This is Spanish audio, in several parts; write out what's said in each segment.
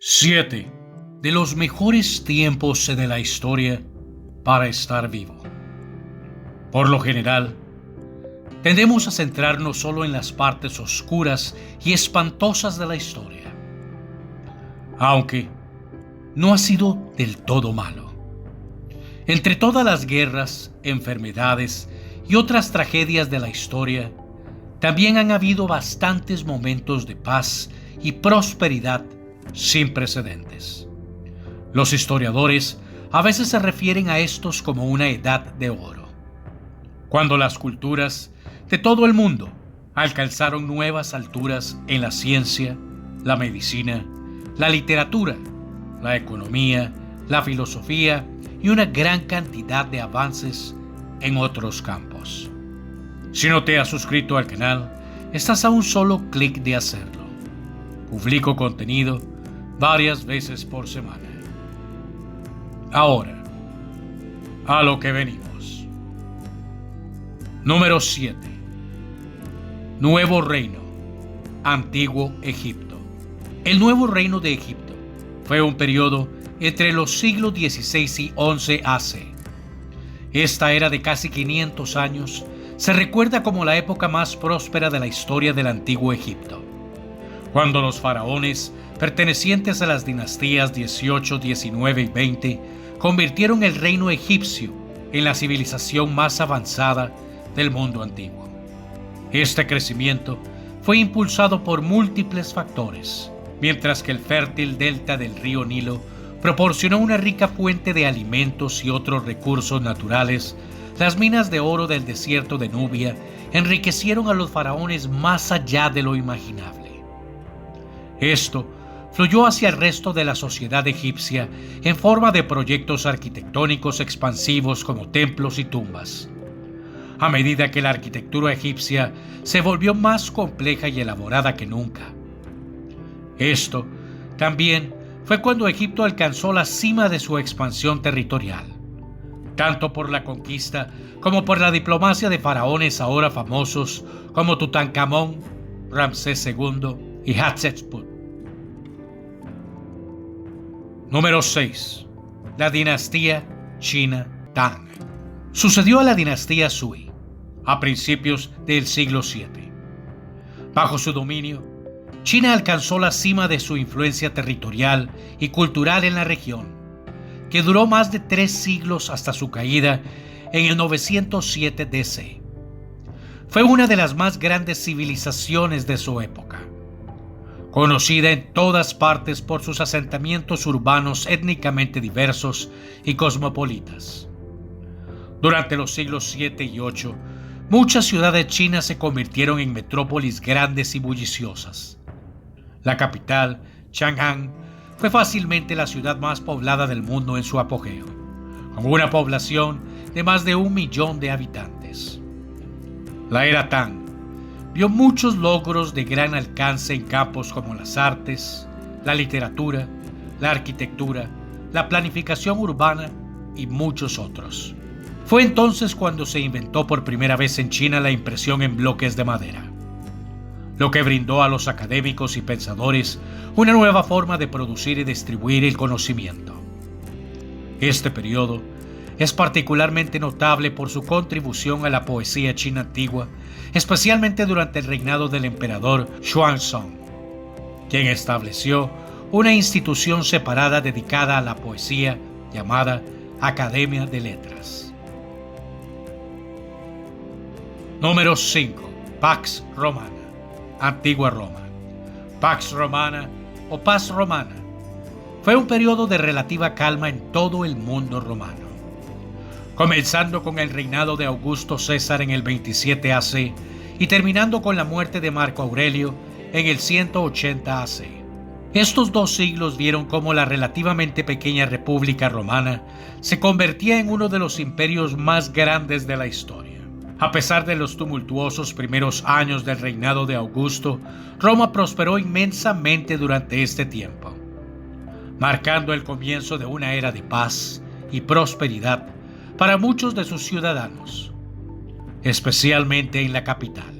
7 de los mejores tiempos de la historia para estar vivo. Por lo general, tendemos a centrarnos solo en las partes oscuras y espantosas de la historia, aunque no ha sido del todo malo. Entre todas las guerras, enfermedades y otras tragedias de la historia, también han habido bastantes momentos de paz y prosperidad sin precedentes. Los historiadores a veces se refieren a estos como una edad de oro, cuando las culturas de todo el mundo alcanzaron nuevas alturas en la ciencia, la medicina, la literatura, la economía, la filosofía y una gran cantidad de avances en otros campos. Si no te has suscrito al canal, estás a un solo clic de hacerlo. Publico contenido varias veces por semana. Ahora, a lo que venimos. Número 7. Nuevo Reino, Antiguo Egipto. El Nuevo Reino de Egipto fue un periodo entre los siglos XVI y XI AC. Esta era de casi 500 años. Se recuerda como la época más próspera de la historia del Antiguo Egipto, cuando los faraones pertenecientes a las dinastías 18, 19 y 20 convirtieron el reino egipcio en la civilización más avanzada del mundo antiguo. Este crecimiento fue impulsado por múltiples factores, mientras que el fértil delta del río Nilo proporcionó una rica fuente de alimentos y otros recursos naturales. Las minas de oro del desierto de Nubia enriquecieron a los faraones más allá de lo imaginable. Esto fluyó hacia el resto de la sociedad egipcia en forma de proyectos arquitectónicos expansivos como templos y tumbas. A medida que la arquitectura egipcia se volvió más compleja y elaborada que nunca. Esto también fue cuando Egipto alcanzó la cima de su expansión territorial, tanto por la conquista como por la diplomacia de faraones ahora famosos como Tutankamón, Ramsés II y Hatshepsut. Número 6. La dinastía China Tang. Sucedió a la dinastía Sui a principios del siglo VII. Bajo su dominio, China alcanzó la cima de su influencia territorial y cultural en la región, que duró más de 3 siglos hasta su caída en el 907 DC. Fue una de las más grandes civilizaciones de su época, conocida en todas partes por sus asentamientos urbanos étnicamente diversos y cosmopolitas. Durante los siglos 7 y 8, muchas ciudades chinas se convirtieron en metrópolis grandes y bulliciosas. La capital, Chang'an, fue fácilmente la ciudad más poblada del mundo en su apogeo, con una población de más de 1 millón de habitantes. La era Tang vio muchos logros de gran alcance en campos como las artes, la literatura, la arquitectura, la planificación urbana y muchos otros. Fue entonces cuando se inventó por primera vez en China la impresión en bloques de madera, lo que brindó a los académicos y pensadores una nueva forma de producir y distribuir el conocimiento. Este periodo es particularmente notable por su contribución a la poesía china antigua, especialmente durante el reinado del emperador Xuanzong, quien estableció una institución separada dedicada a la poesía llamada Academia de Letras. Número 5. Pax Romana, Antigua Roma. Pax Romana o Paz Romana fue un periodo de relativa calma en todo el mundo romano, comenzando con el reinado de Augusto César en el 27 AC y terminando con la muerte de Marco Aurelio en el 180 AC. Estos 2 siglos vieron cómo la relativamente pequeña República Romana se convertía en uno de los imperios más grandes de la historia. A pesar de los tumultuosos primeros años del reinado de Augusto, Roma prosperó inmensamente durante este tiempo, marcando el comienzo de una era de paz y prosperidad para muchos de sus ciudadanos, especialmente en la capital.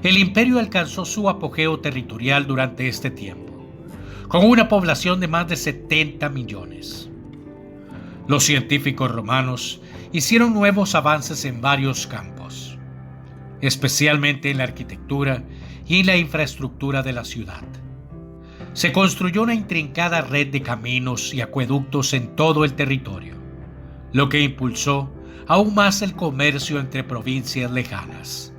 El imperio alcanzó su apogeo territorial durante este tiempo, con una población de más de 70 millones. Los científicos romanos hicieron nuevos avances en varios campos, especialmente en la arquitectura y en la infraestructura de la ciudad. Se construyó una intrincada red de caminos y acueductos en todo el territorio, lo que impulsó aún más el comercio entre provincias lejanas.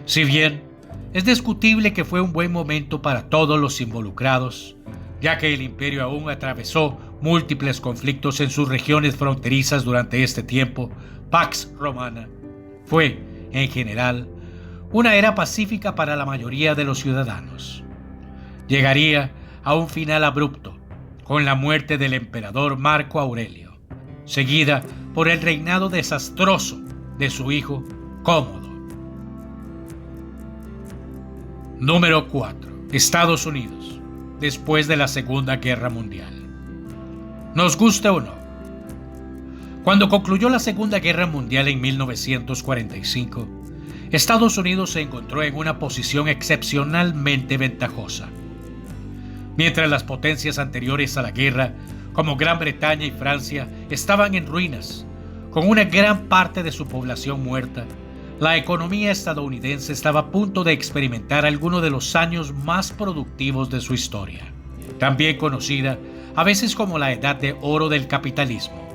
Si bien es discutible que fue un buen momento para todos los involucrados, ya que el imperio aún atravesó múltiples conflictos en sus regiones fronterizas durante este tiempo, Pax Romana fue, en general, una era pacífica para la mayoría de los ciudadanos. Llegaría a un final abrupto con la muerte del emperador Marco Aurelio, seguida por el reinado desastroso de su hijo Cómodo. Número 4. Estados Unidos, después de la Segunda Guerra Mundial. Nos guste o no. Cuando concluyó la Segunda Guerra Mundial en 1945, Estados Unidos se encontró en una posición excepcionalmente ventajosa. Mientras las potencias anteriores a la guerra, como Gran Bretaña y Francia, estaban en ruinas, con una gran parte de su población muerta, la economía estadounidense estaba a punto de experimentar algunos de los años más productivos de su historia, también conocida a veces como la Edad de Oro del capitalismo.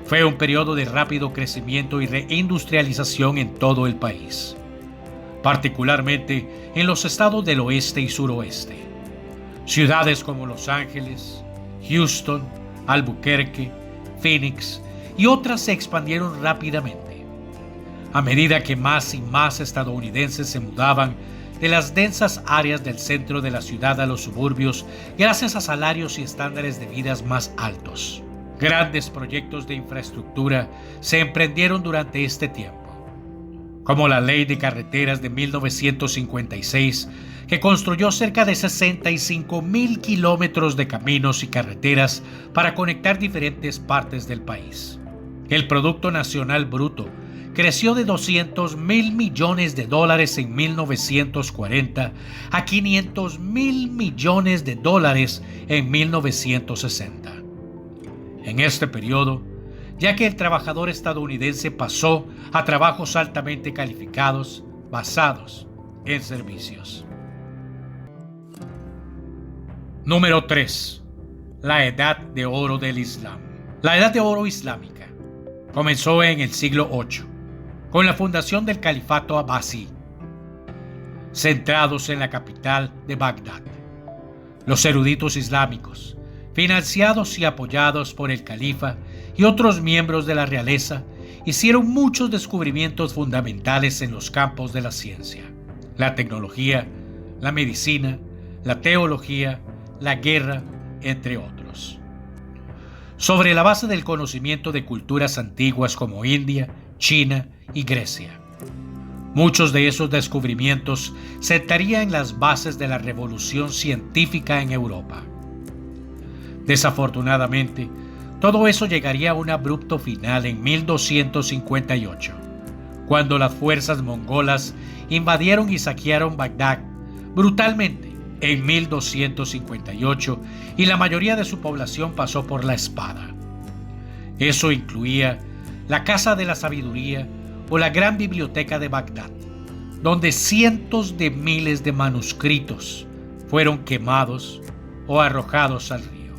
Fue un periodo de rápido crecimiento y reindustrialización en todo el país, particularmente en los estados del oeste y suroeste. Ciudades como Los Ángeles, Houston, Albuquerque, Phoenix y otras se expandieron rápidamente. A medida que más y más estadounidenses se mudaban de las densas áreas del centro de la ciudad a los suburbios gracias a salarios y estándares de vida más altos. Grandes proyectos de infraestructura se emprendieron durante este tiempo, como la Ley de Carreteras de 1956, que construyó cerca de 65,000 kilómetros de caminos y carreteras para conectar diferentes partes del país. El Producto Nacional Bruto creció de $200,000 millones en 1940 a $500,000 millones en 1960. En este periodo, ya que el trabajador estadounidense pasó a trabajos altamente calificados basados en servicios. Número 3. La Edad de Oro del Islam. La Edad de Oro islámica comenzó en el siglo VIII, con la fundación del Califato Abbasí, centrados en la capital de Bagdad. Los eruditos islámicos, financiados y apoyados por el califa y otros miembros de la realeza, hicieron muchos descubrimientos fundamentales en los campos de la ciencia, la tecnología, la medicina, la teología, la guerra, entre otros. Sobre la base del conocimiento de culturas antiguas como India, China y Grecia. Muchos de esos descubrimientos sentarían las bases de la revolución científica en Europa. Desafortunadamente, todo eso llegaría a un abrupto final en 1258, cuando las fuerzas mongolas invadieron y saquearon Bagdad brutalmente en 1258 y la mayoría de su población pasó por la espada. Eso incluía la Casa de la Sabiduría o la Gran Biblioteca de Bagdad, donde cientos de miles de manuscritos fueron quemados o arrojados al río.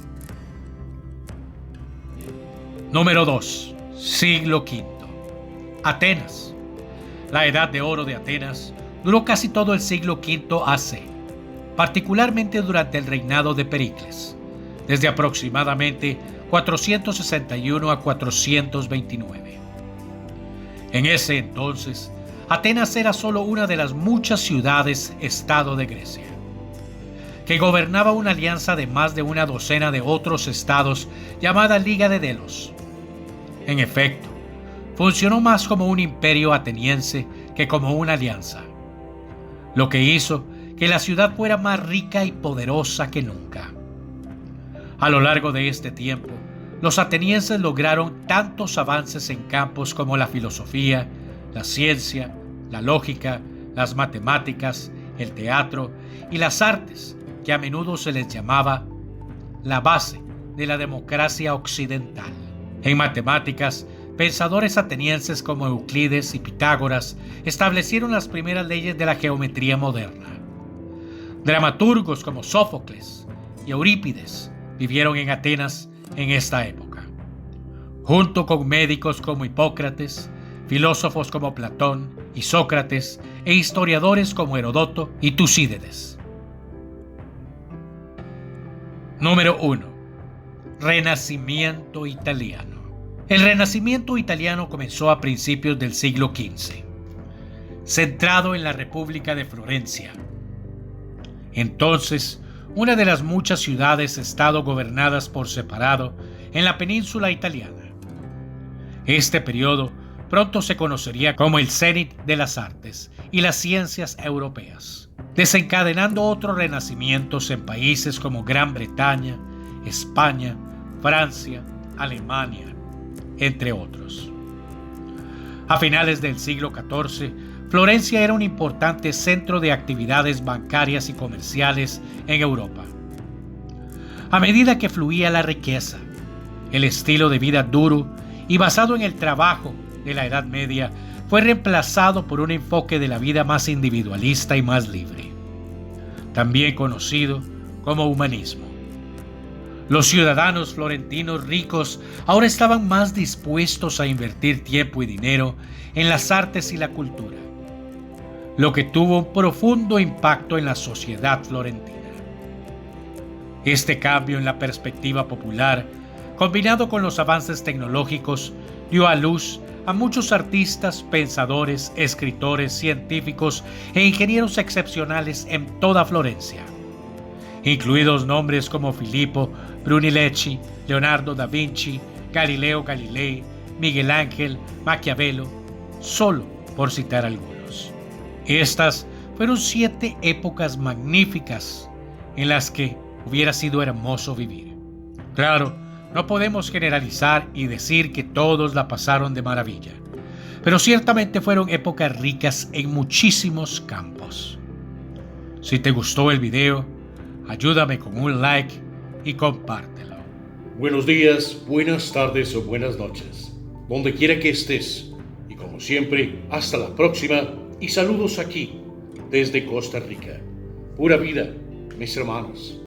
Número 2. Siglo V. Atenas. La Edad de Oro de Atenas duró casi todo el siglo V AC, particularmente durante el reinado de Pericles, desde aproximadamente 461 a 429. En ese entonces, Atenas era solo una de las muchas ciudades-estado de Grecia, que gobernaba una alianza de más de una docena de otros estados llamada Liga de Delos. En efecto, funcionó más como un imperio ateniense que como una alianza, lo que hizo que la ciudad fuera más rica y poderosa que nunca. A lo largo de este tiempo, los atenienses lograron tantos avances en campos como la filosofía, la ciencia, la lógica, las matemáticas, el teatro y las artes, que a menudo se les llamaba la base de la democracia occidental. En matemáticas, pensadores atenienses como Euclides y Pitágoras establecieron las primeras leyes de la geometría moderna. Dramaturgos como Sófocles y Eurípides vivieron en Atenas en esta época, junto con médicos como Hipócrates, filósofos como Platón y Sócrates e historiadores como Heródoto y Tucídides. Número 1. Renacimiento italiano. El Renacimiento italiano comenzó a principios del siglo XV, centrado en la República de Florencia. Entonces, una de las muchas ciudades-estado gobernadas por separado en la península italiana. Este periodo pronto se conocería como el cenit de las artes y las ciencias europeas, desencadenando otros renacimientos en países como Gran Bretaña, España, Francia, Alemania, entre otros. A finales del siglo XIV, Florencia era un importante centro de actividades bancarias y comerciales en Europa. A medida que fluía la riqueza, el estilo de vida duro y basado en el trabajo de la Edad Media fue reemplazado por un enfoque de la vida más individualista y más libre, también conocido como humanismo. Los ciudadanos florentinos ricos ahora estaban más dispuestos a invertir tiempo y dinero en las artes y la cultura, lo que tuvo un profundo impacto en la sociedad florentina. Este cambio en la perspectiva popular, combinado con los avances tecnológicos, dio a luz a muchos artistas, pensadores, escritores, científicos e ingenieros excepcionales en toda Florencia, incluidos nombres como Filippo Brunelleschi, Leonardo da Vinci, Galileo Galilei, Miguel Ángel, Maquiavelo, solo por citar algunos. Estas fueron 7 épocas magníficas en las que hubiera sido hermoso vivir. Claro, no podemos generalizar y decir que todos la pasaron de maravilla, pero ciertamente fueron épocas ricas en muchísimos campos. Si te gustó el video, ayúdame con un like y compártelo. Buenos días, buenas tardes o buenas noches, donde quiera que estés. Y como siempre, hasta la próxima y saludos aquí, desde Costa Rica. Pura vida, mis hermanos.